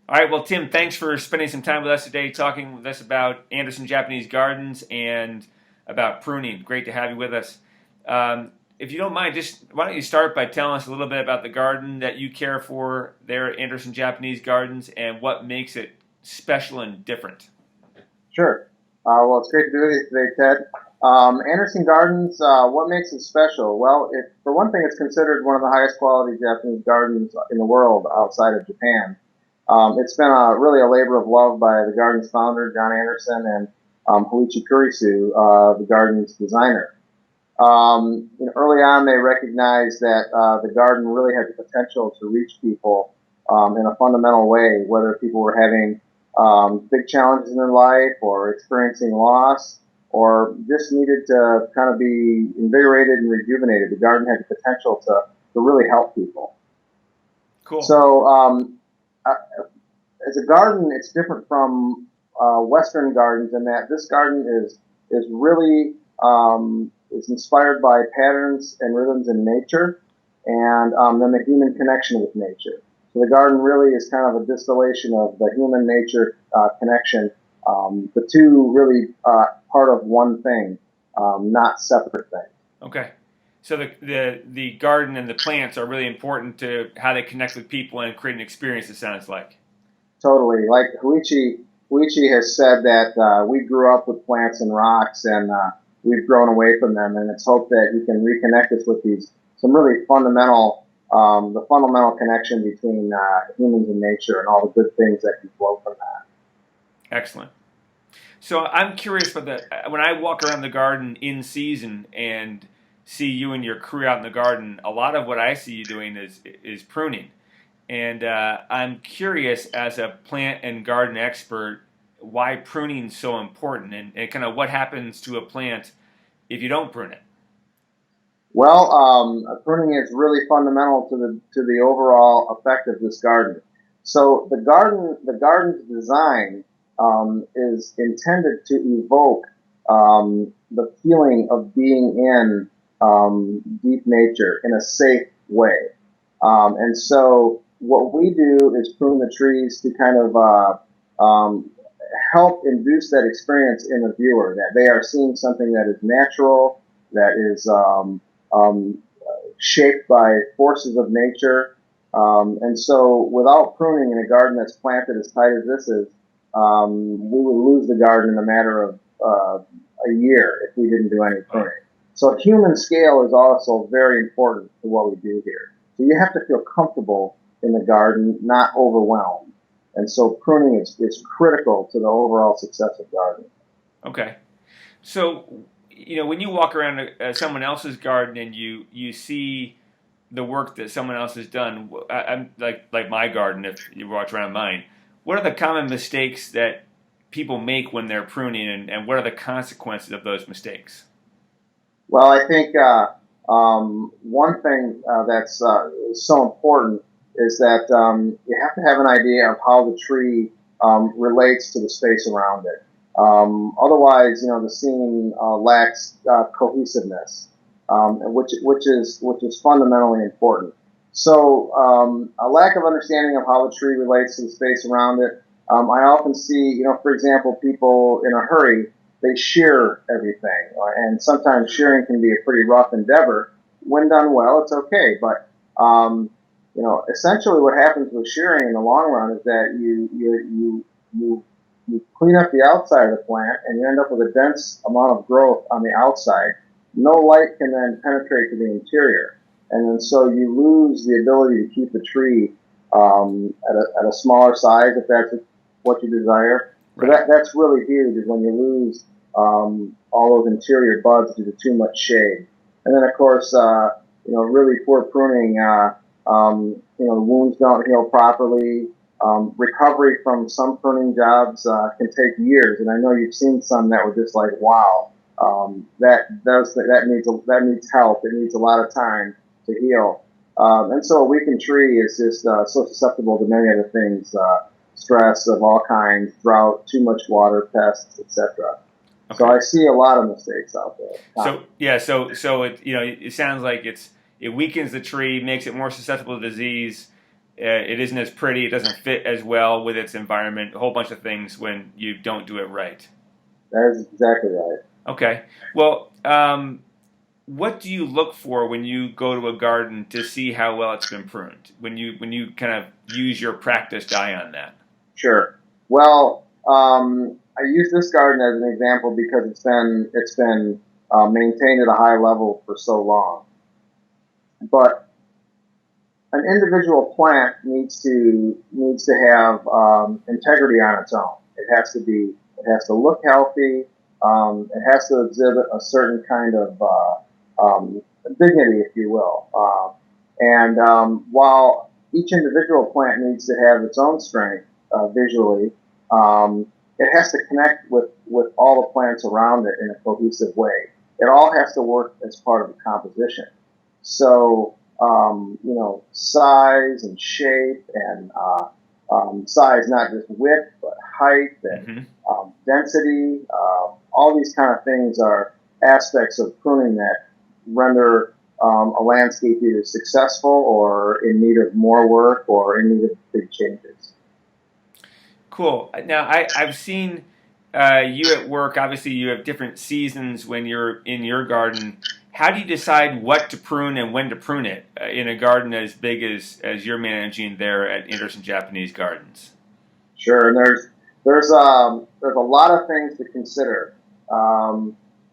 All right, well, Tim, thanks for spending some time with us today, talking with us about Anderson Japanese Gardens and about pruning. Great to have you with us. If you don't mind, just why don't you start by telling us a little bit about the garden that you care for there at Anderson Japanese Gardens and what makes it special and different? Sure. Well, it's great to be with you today, Ted. Anderson Gardens, what makes it special? Well, for one thing, it's considered one of the highest quality Japanese gardens in the world outside of Japan. It's been really a labor of love by the garden's founder, John Anderson, and Hoichi Kurisu, the garden's designer. Early on, they recognized that the garden really had the potential to reach people in a fundamental way, whether people were having big challenges in their life or experiencing loss or just needed to kind of be invigorated and rejuvenated. The garden had the potential to really help people. Cool. So uh, as a garden, it's different from Western gardens in that this garden is really is inspired by patterns and rhythms in nature, and then the human connection with nature. So the garden really is kind of a distillation of the human nature connection. The two really part of one thing, not separate things. Okay. So the garden and the plants are really important to how they connect with people and create an experience, it sounds like. Totally. Like Huichi has said that we grew up with plants and rocks, and we've grown away from them. And it's hoped that you can reconnect us with these some really the fundamental connection between humans and nature, and all the good things that can flow from that. Excellent. So I'm curious about when I walk around the garden in season and see you and your crew out in the garden, a lot of what I see you doing is pruning. And I'm curious, as a plant and garden expert, why pruning is so important, and kind of what happens to a plant if you don't prune it. Well, pruning is really fundamental to the overall effect of this garden. So the garden's design is intended to evoke the feeling of being in deep nature in a safe way. And so what we do is prune the trees to kind of help induce that experience in the viewer, that they are seeing something that is natural, that is um, shaped by forces of nature. And so without pruning in a garden that's planted as tight as this is, we would lose the garden in a matter of a year if we didn't do any pruning. So human scale is also very important to what we do here. So you have to feel comfortable in the garden, not overwhelmed. And so pruning is critical to the overall success of gardening. Okay. So, when you walk around someone else's garden and you see the work that someone else has done, I'm like my garden. If you watch around mine, what are the common mistakes that people make when they're pruning, and what are the consequences of those mistakes? Well, I think one thing that's so important is that you have to have an idea of how the tree relates to the space around it. Otherwise, the scene lacks cohesiveness, which is fundamentally important. So, a lack of understanding of how the tree relates to the space around it. I often see, for example, people in a hurry, they shear everything, and sometimes shearing can be a pretty rough endeavor. When done well, it's okay, but essentially what happens with shearing in the long run is that you clean up the outside of the plant, and you end up with a dense amount of growth on the outside. No light can then penetrate to the interior, and then so you lose the ability to keep the tree at a smaller size if that's what you desire. So Right. that's really huge, is when you lose all those interior buds due to too much shade. And then of course, really poor pruning, wounds don't heal properly. Recovery from some pruning jobs can take years, and I know you've seen some that were just like, wow, that needs help. It needs a lot of time to heal. And so a weakened tree is just so susceptible to many other things, stress of all kinds, drought, too much water, pests, etc. So Okay. I see a lot of mistakes out there. So yeah, so it sounds like it weakens the tree, makes it more susceptible to disease, it isn't as pretty. It doesn't fit as well with its environment. A whole bunch of things when you don't do it right. That is exactly right. Okay. Well, what do you look for when you go to a garden to see how well it's been pruned? When you kind of use your practiced eye on that. Sure. Well, I use this garden as an example because it's been maintained at a high level for so long. But an individual plant needs to have integrity on its own. It has to look healthy. It has to exhibit a certain kind of dignity, if you will. And while each individual plant needs to have its own strength visually, it has to connect with all the plants around it in a cohesive way. It all has to work as part of a composition. So, size and shape and size, not just width, but height and Mm-hmm. density. All these kind of things are aspects of pruning that render a landscape either successful or in need of more work or in need of big changes. Cool. Now I've seen you at work. Obviously, you have different seasons when you're in your garden. How do you decide what to prune and when to prune it in a garden as big as you're managing there at Anderson Japanese Gardens? Sure, and there's a lot of things to consider.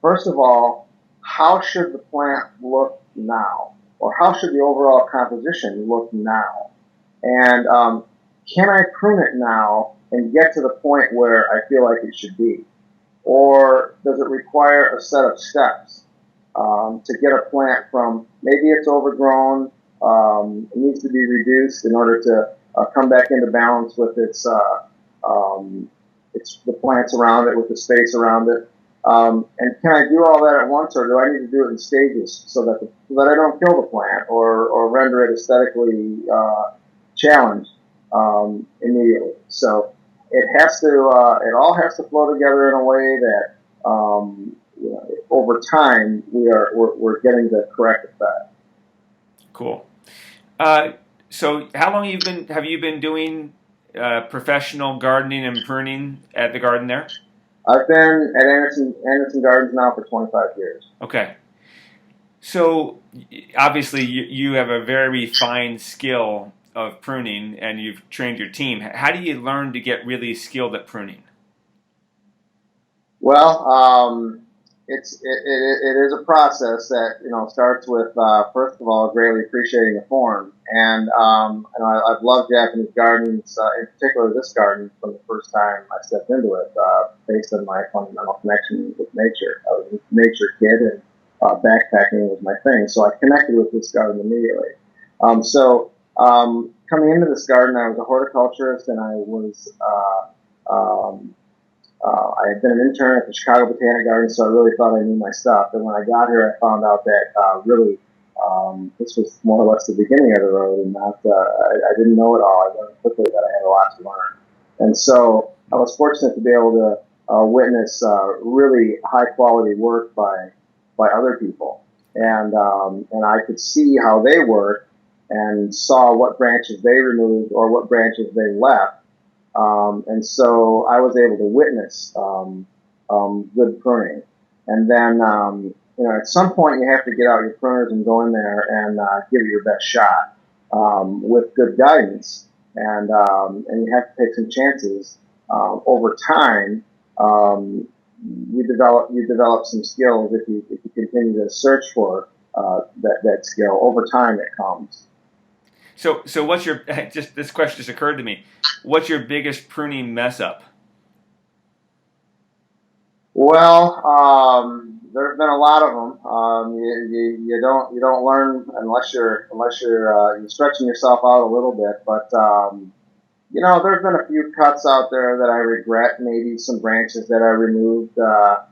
First of all, how should the plant look now, or how should the overall composition look now? And can I prune it now and get to the point where I feel like it should be, or does it require a set of steps to get a plant from maybe it's overgrown, it needs to be reduced in order to come back into balance with its the plants around it, with the space around it. And can I do all that at once, or do I need to do it in stages so that I don't kill the plant or render it aesthetically challenged immediately? So it all has to flow together in a way that over time we're getting the correct effect. Cool. So how long have you been doing professional gardening and pruning at the garden there? I've been at Anderson Gardens now for 25 years. Okay. So obviously you have a very fine skill of pruning and you've trained your team. How do you learn to get really skilled at pruning? Well, it is a process that starts with first of all greatly appreciating the form, and I've loved Japanese gardens, in particular this garden from the first time I stepped into it, based on my fundamental connection with nature. I was a nature kid, and backpacking was my thing, so I connected with this garden immediately. Coming into this garden, I was a horticulturist, and I had been an intern at the Chicago Botanic Gardens, so I really thought I knew my stuff. And when I got here, I found out that really this was more or less the beginning of the road, and I didn't know it all. I learned quickly that I had a lot to learn. And so I was fortunate to be able to witness really high quality work by other people, and I could see how they worked and saw what branches they removed or what branches they left. And so I was able to witness good pruning. And then, at some point you have to get out your pruners and go in there and give it your best shot with good guidance. And you have to take some chances. Over time, you develop some skills if you continue to search for that skill. Over time, it comes. So what's your just this question just occurred to me. What's your biggest pruning mess up? Well, there's been a lot of them. You don't learn unless you're stretching yourself out a little bit. But there's been a few cuts out there that I regret. Maybe some branches that I removed that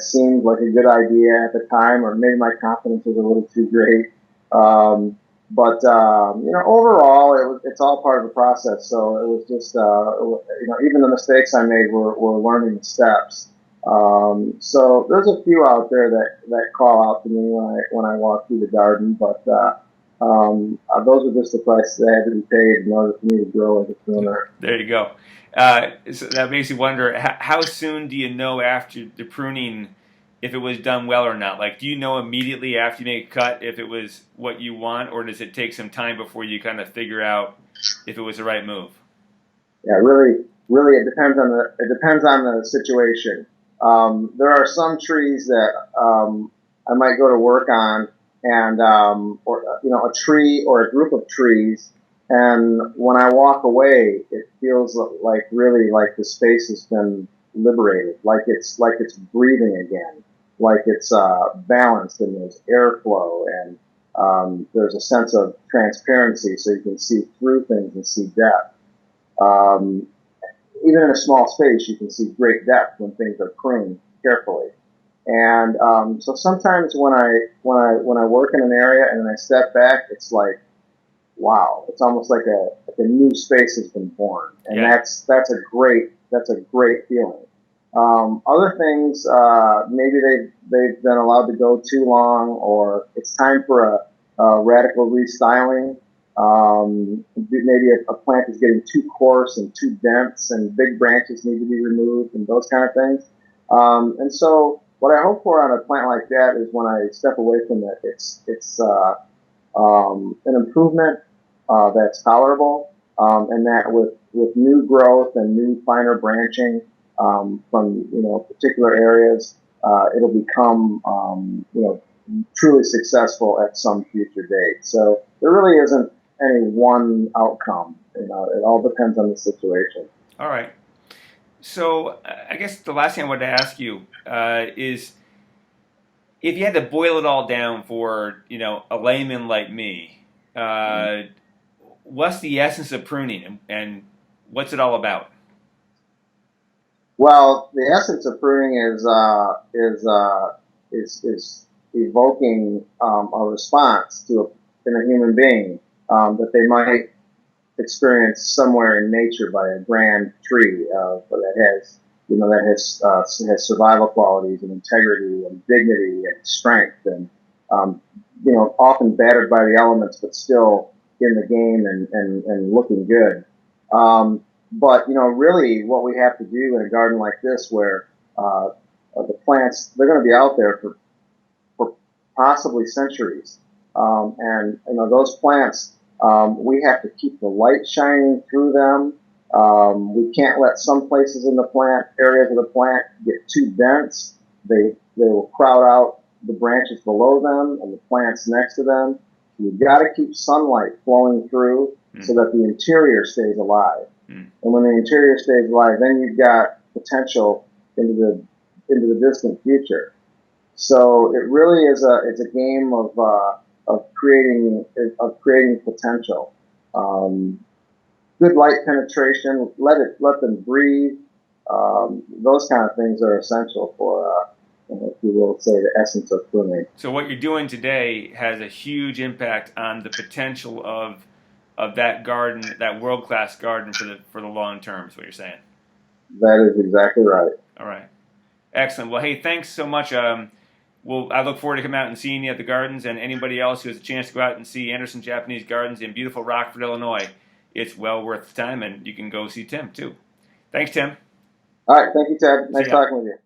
seemed like a good idea at the time, or maybe my confidence was a little too great. But overall, it's all part of the process. So it was just, even the mistakes I made were learning steps. So there's a few out there that call out to me when I walk through the garden. But Those were just the prices that had to be paid in order for me to grow as a pruner. There you go. So that makes you wonder, how soon do you know after the pruning if it was done well or not? Like, do you know immediately after you make a cut if it was what you want, or does it take some time before you kind of figure out if it was the right move? Yeah, really, it depends on the situation. There are some trees that I might go to work on, and or a tree or a group of trees, and when I walk away, it feels like really like the space has been liberated, like it's breathing again, like it's balanced and there's airflow and there's a sense of transparency, so you can see through things and see depth. Um, Even in a small space, you can see great depth when things are pruned carefully. And so sometimes when I work in an area and then I step back, it's like, wow, it's almost like a new space has been born, and Yeah. that's a great feeling. Other things, maybe they've been allowed to go too long, or it's time for a radical restyling. Maybe a plant is getting too coarse and too dense, and big branches need to be removed, and those kind of things. And so, what I hope for on a plant like that is when I step away from it, it's an improvement that's tolerable, and that with new growth and new finer branching from particular areas, it'll become truly successful at some future date. So there really isn't any one outcome. It all depends on the situation. All right. So I guess the last thing I wanted to ask you is if you had to boil it all down for a layman like me, what's the essence of pruning and what's it all about? Well, the essence of pruning is evoking a response in a human being that they might experience somewhere in nature by a grand tree that has survival qualities and integrity and dignity and strength and often battered by the elements but still in the game and looking good. But really, what we have to do in a garden like this, where the plants they're going to be out there for possibly centuries, and those plants, we have to keep the light shining through them. We can't let some places in the plant areas of the plant get too dense. They will crowd out the branches below them and the plants next to them. You've got to keep sunlight flowing through so that the interior stays alive. Mm. And when the interior stays alive, then you've got potential into the distant future. So it really is it's a game of creating potential. Good light penetration, let them breathe. Those kind of things are essential for if you will say the essence of pruning. So what you're doing today has a huge impact on the potential of that garden, that world class garden for the long term. Is what you're saying. That is exactly right. All right, excellent. Well, hey, thanks so much. I look forward to coming out and seeing you at the gardens, and anybody else who has a chance to go out and see Anderson Japanese Gardens in beautiful Rockford, Illinois. It's well worth the time, and you can go see Tim too. Thanks, Tim. All right, thank you, Ted. Nice See ya. talking with you.